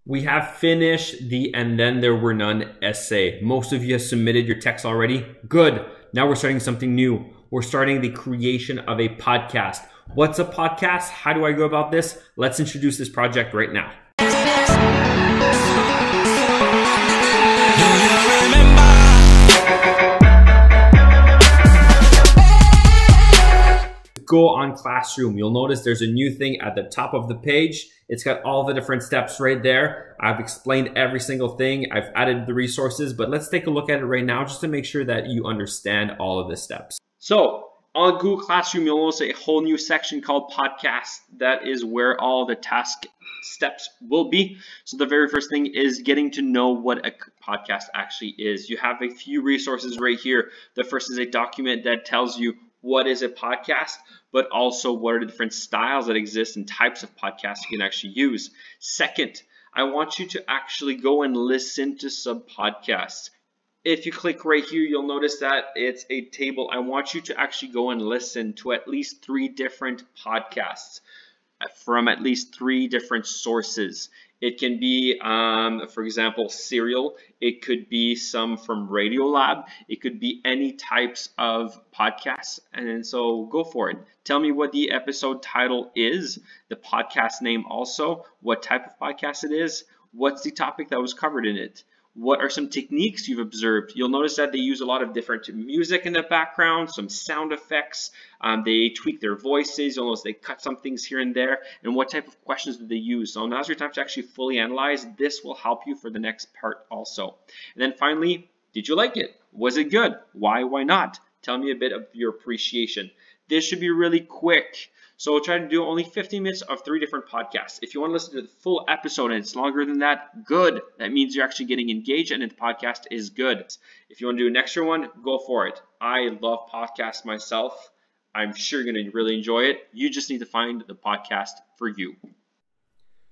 We have finished the "and then there were none" essay. Most of you have submitted your text already. Good. Now we're starting something new. We're starting the creation of a podcast. What's a podcast? How do I go about this? Let's introduce this project right now. Go on Classroom. You'll notice there's a new thing at the top of the page. It's got all the different steps right there. I've explained every single thing. I've added the resources, but let's take a look at it right now just to make sure that you understand all of the steps. So on Google Classroom, you'll notice a whole new section called Podcast. That is where all the task steps will be. So the very first thing is getting to know what a podcast actually is. You have a few resources right here. The first is a document that tells you what is a podcast, but also what are the different styles that exist and types of podcasts you can actually use. Second, I want you to actually go and listen to some podcasts. If you click right here, you'll notice that it's a table. I want you to actually go and listen to at least 3 different podcasts from at least 3 different sources. It can be, for example, Serial. It could be some from Radiolab. It could be any types of podcasts. And so go for it. Tell me what the episode title is, the podcast name also, what type of podcast it is, what's the topic that was covered in it. What are some techniques you've observed? You'll notice that they use a lot of different music in the background, some sound effects. They tweak their voices. You'll notice they cut some things here and there. And what type of questions do they use? So now's your time to actually fully analyze. This will help you for the next part also. And then finally, did you like it? Was it good? Why not? Tell me a bit of your appreciation. This should be really quick. So we'll try to do only 15 minutes of 3 different podcasts. If you want to listen to the full episode and it's longer than that, good. That means you're actually getting engaged and the podcast is good. If you want to do an extra one, go for it. I love podcasts myself. I'm sure you're going to really enjoy it. You just need to find the podcast for you.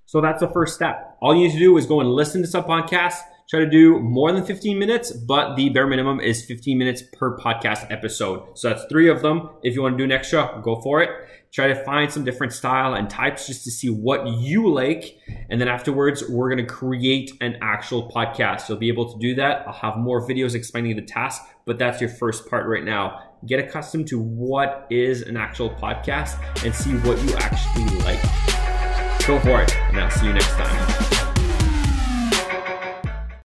So that's the first step. All you need to do is go and listen to some podcasts. Try to do more than 15 minutes, but the bare minimum is 15 minutes per podcast episode. So that's 3 of them. If you want to do an extra, go for it. Try to find some different style and types just to see what you like. And then afterwards, we're going to create an actual podcast. You'll be able to do that. I'll have more videos explaining the task, but that's your first part right now. Get accustomed to what is an actual podcast and see what you actually like. Go for it, and I'll see you next time.